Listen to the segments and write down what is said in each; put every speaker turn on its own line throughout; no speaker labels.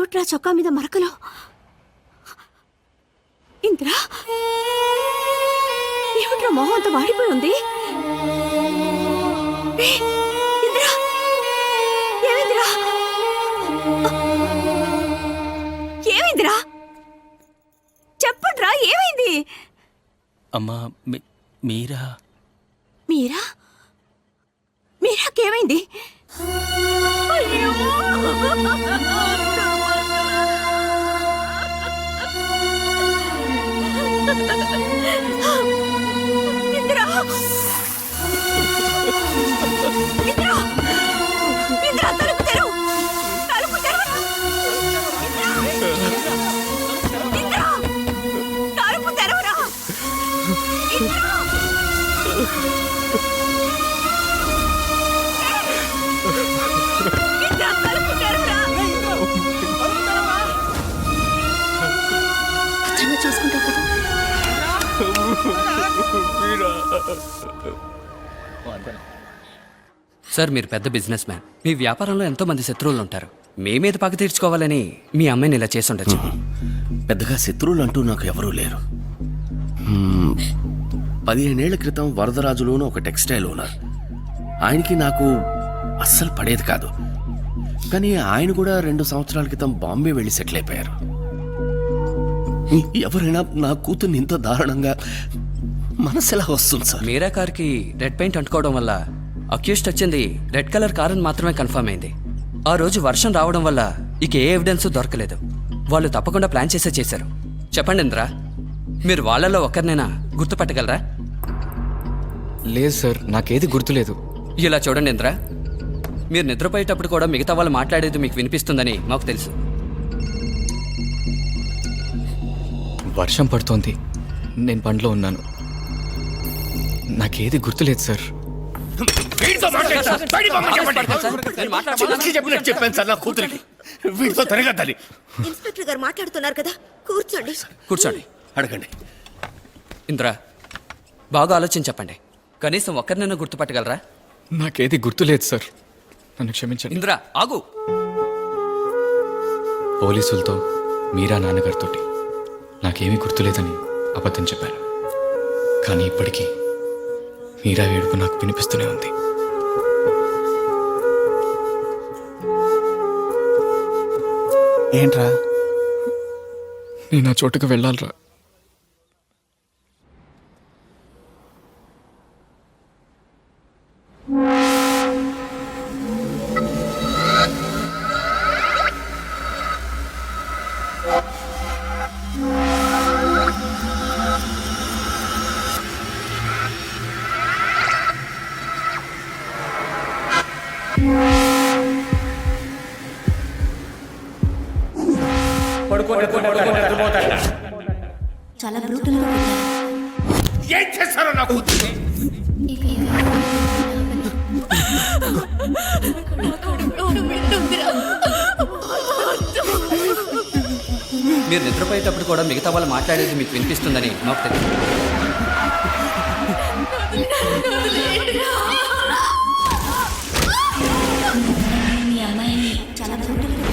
ఏమిట్రా చొక్కా మీద మరకలు? ఇంద్రా, ఏమిట్రా మొహం అంతా వాడిపోయి ఉంది? ఇంద్రా, ఏమైందిరా? ఏమైందిరా? చెప్పండ్రా, ఏమైంది?
అమ్మా మీరా
మీరా? మీరాకేమైంది? అయ్యో! ఇంద్రా! ఇంద్రా! ఇంద్రా, తలుపు తెరువు! తలుపు తెరవరా! ఇంద్రా! తలుపు తెరవరా! ఇంద్రా! ఇంద్రా, తలుపు తెరవరా! భద్రంగా చూసుకుంటావు కదా?
సార్, మీరు పెద్ద బిజినెస్ మ్యాన్. మీ వ్యాపారంలో ఎంతో మంది శత్రువులు ఉంటారు. మీ మీద పగ తీర్చుకోవాలని మీ అమ్మాయిని ఇలా చేసి ఉండొచ్చు.
పెద్దగా శత్రువులు అంటూ నాకు ఎవరూ లేరు. 15 ఏళ్ల క్రితం వరదరాజులోనూ ఒక టెక్స్టైల్ ఓనర్. ఆయనకి నాకు అస్సలు పడేది కాదు. కానీ ఆయన కూడా 2 సంవత్సరాల క్రితం బాంబే వెళ్ళి సెటిల్ అయిపోయారు. ఎవరైనా నా కూతుర్ని ఇంత దారుణంగా మనసు ఎలా వస్తుంది సార్?
మీరా కార్కి రెడ్ పెయింట్ అంటుకోవడం వల్ల అక్యూస్డ్ వచ్చింది రెడ్ కలర్ కార్ అని మాత్రమే కన్ఫర్మ్ అయింది. ఆ రోజు వర్షం రావడం వల్ల ఇక ఏ ఎవిడెన్స్ దొరకలేదు. వాళ్ళు తప్పకుండా ప్లాన్ చేశారు. చెప్పండి ఇంద్రా, మీరు వాళ్ళలో ఒక్కరినైనా గుర్తుపట్టగలరా?
లేదు సార్, నాకేది గుర్తులేదు.
ఇలా చూడండి ఇంద్రా, మీరు నిద్రపోయేటప్పుడు కూడా మిగతా వాళ్ళు మాట్లాడేది మీకు వినిపిస్తుందని మాకు తెలుసు.
వర్షం పడుతోంది, నేను బండిలో ఉన్నాను. నాకేది గుర్తులేదు సార్.
చెప్పాను సార్, నా కూతురికి వీటితో తిరగద్దని.
ఇన్స్పెక్టర్ గారు మాట్లాడుతున్నారు కదా, కూర్చోండి.
కూర్చోండి,
అడగండి.
ఇంద్రా, బాగా ఆలోచించి చెప్పండి. కనీసం ఒక్కరినైనా గుర్తుపట్టగలరా?
నాకేది గుర్తులేదు సార్, నన్ను క్షమించండి.
ఇంద్రా, ఆగు.
పోలీసులతో మీరా నాన్నగారితో నాకేమీ గుర్తులేదని అబద్ధం చెప్పాను. కానీ ఇప్పటికీ మీరా ఏడుపు నాకు వినిపిస్తూనే ఉంది.
ఏంట్రా?
నేను ఆ చోటుకు వెళ్ళాలరా.
చాలా బ్రూటల్ గా కొట్టారు.
ఏం చేస్తారో నా కూతుర్ని?
మీరు నిద్రపోయేటప్పుడు కూడా మిగతా వాళ్ళు మాట్లాడేది మీకు వినిపిస్తుందని మాకు తెలుసు.
మీ అమ్మాయిని చాలా బ్రూటల్ గా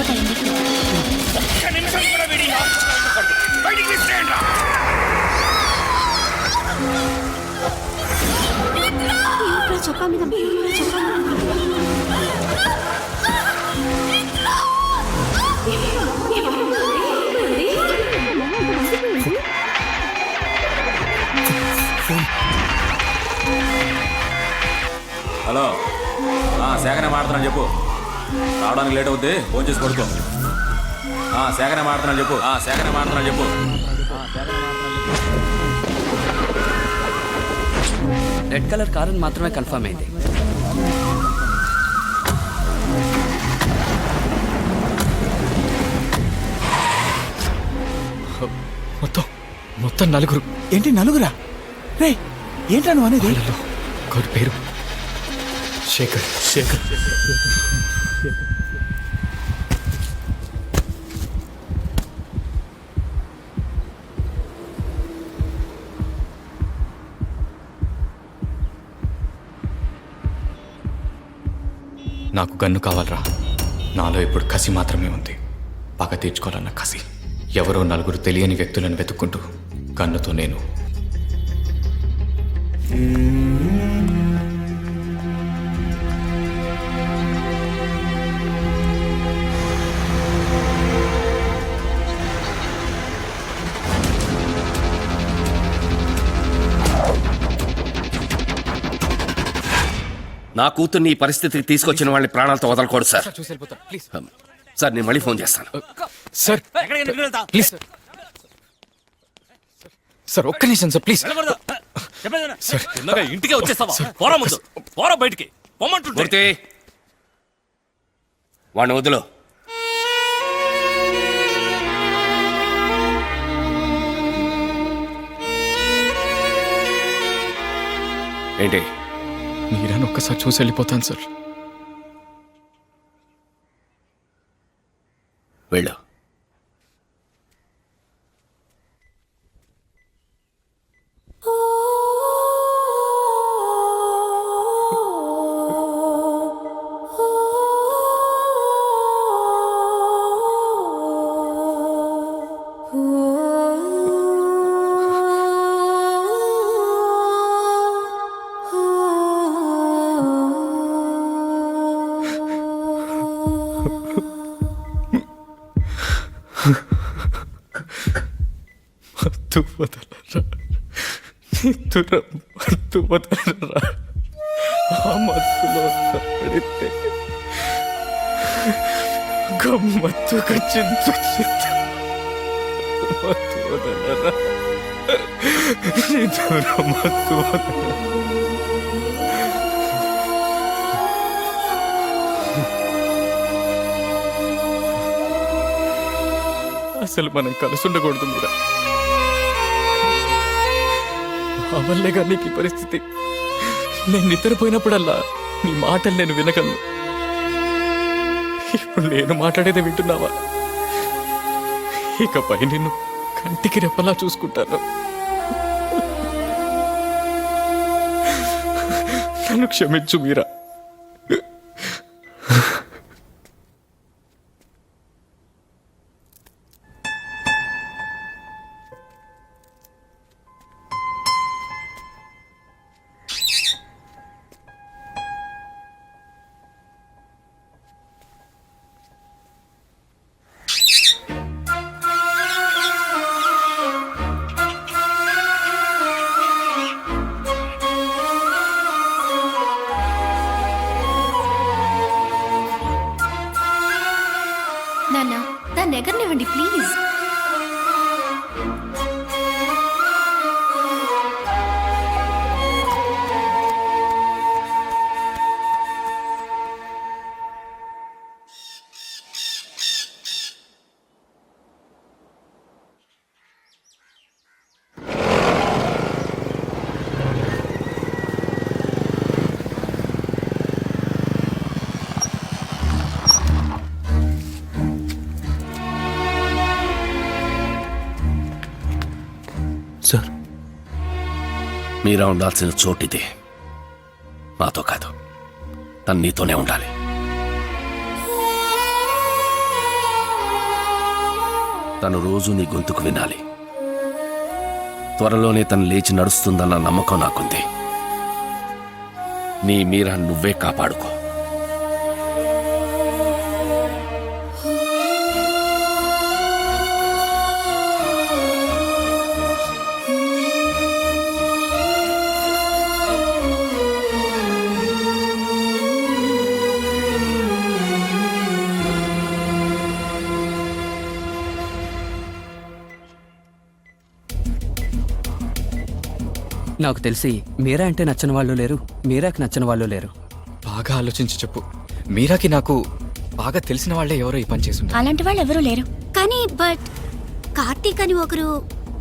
ఒక్క నిమిషం కూడా వీడి బయటికి తీసుకురండి.
చొక్కా మీద
హలో, సేకరణ మాడుతున్నాను చెప్పు. రావడానికి లేట్ అవుద్ది, ఫోన్ చేసి పడుకో. సేకరణ మాడుతున్నాను చెప్పు. సేకరణ మాడుతున్నాను చెప్పు.
రెడ్ కలర్ కార్ అని మాత్రమే కన్ఫర్మ్ అయింది.
మొత్తం నలుగురు.
ఏంటి నలుగురా? రే, ఏంట్రా నువ్వు అనేది?
ఒకరి పేరు శేఖర్. నాకు గన్ను కావాలరా. నాలో ఇప్పుడు కసి మాత్రమే ఉంది. పగ తీర్చుకోవాలన్న కసి. ఎవరో నలుగురు తెలియని వ్యక్తులను వెతుక్కుంటూ గన్నుతో నేను
నా కూతుర్ని ఈ పరిస్థితికి తీసుకొచ్చిన వాళ్ళని ప్రాణాలతో వదలకూడదు సార్.
చూసి వెళ్ళిపోతాను ప్లీజ్.
సార్ నేను మళ్ళీ ఫోన్ చేస్తాను.
సార్ ప్లీజ్ సార్ ఒక్క నిమిషం సార్ ప్లీజ్. సార్
ఇంటికే వచ్చేస్తావా? పోరా ముందు, పోరా బయటికి పొమ్మంటుంటే.
మూర్తి, వాడిని వదిలో. ఏంటి?
మీరాని ఒక్కసారి చూసి వెళ్ళిపోతాను సార్.
వెళ్ళు.
మత్తు వదలరా, నిద్ర మత్తు వదలరా. ఆ మత్తులో పడితే గమ్మత్తుగా చింత మత్తు వదలరా, నిద్ర మత్తు వదలరా. అసలు మనం కలిసి ఉండకూడదు మీరా. ఆ వల్లేగా నీకు ఈ పరిస్థితి. నేను నిద్రపోయినప్పుడల్లా నీ మాటలు నేను వినగలను. ఇప్పుడు నేను మాట్లాడేది వింటున్నావా? ఇకపై నిన్ను కంటికి రెప్పలా చూసుకుంటాను. నన్ను క్షమించు మీరా.
నాన్న, దాన్ని ఎగరనివ్వండి ప్లీజ్.
సార్,
మీరా ఉండాల్సిన చోటిది. నాతో కాదు, తను నీతోనే ఉండాలి. తను రోజు నీ గొంతుకు వినాలి. త్వరలోనే తను లేచి నడుస్తుందన్న నమ్మకం నాకుంది. నీ మీరా నువ్వే కాపాడుకో.
నాకు తెలిసి మీరా అంటే నచ్చని వాళ్ళు లేరు, మీరాకి నచ్చని వాళ్ళు లేరు.
బాగా ఆలోచించి చెప్పు. మీరాకి నాకు బాగా తెలిసిన వాళ్ళే ఎవరో ఈ పని చేసి ఉంటారు.
అలాంటి వాళ్ళు ఎవరూ లేరు. కానీ బట్ కార్తీక్ అని ఒకరు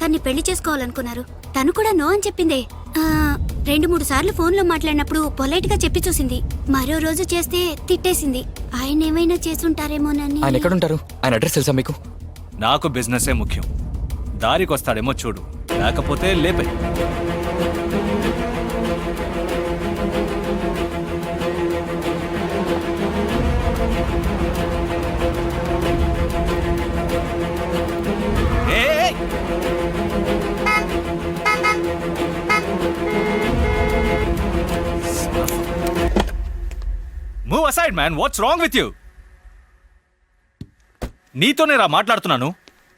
తన్ని పెళ్లి చేసుకోవాలనుకున్నారు. తను కూడా నో అని చెప్పిందే. 2-3 సార్లు ఫోన్లో మాట్లాడినప్పుడు పొలైట్ గా చెప్పి చూసింది. మరో రోజు చేస్తే తిట్టేసింది. ఆయన ఏమైనా చేసుంటారేమోనని.
ఆయన ఎక్కడుంటారు? ఆయన అడ్రస్ తెలుసా మీకు?
నాకు బిజినెసే ముఖ్యం. దారికి వస్తాడేమో చూడు, లేకపోతే లేపే. Aside man, what's wrong with you? నీతోనే రా మాట్లాడుతున్నాను.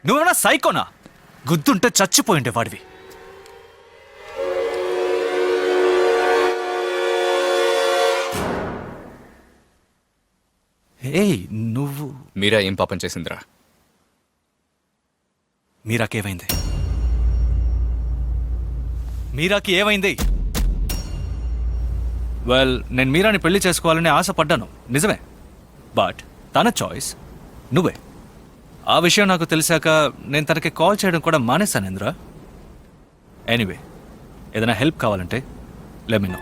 నువ్వేమన్నా సైకోనా? గుద్దుంటే చచ్చిపోయిండే వాడివి. ఏయ్ నువ్వు
మీరా ఏం పాపం చేసిందిరా?
మీరాకి ఏమైంది? మీరాకి ఏమైంది? వెల్, నేను మీరాని పెళ్లి చేసుకోవాలని ఆశపడ్డాను, నిజమే. బట్ తన చాయిస్, నువ్వే. ఆ విషయం నాకు తెలిసాక నేను తనకి కాల్ చేయడం కూడా మానేశాను ఇంద్ర. ఎనీవే, ఏదైనా హెల్ప్ కావాలంటే లెట్ మీ నో.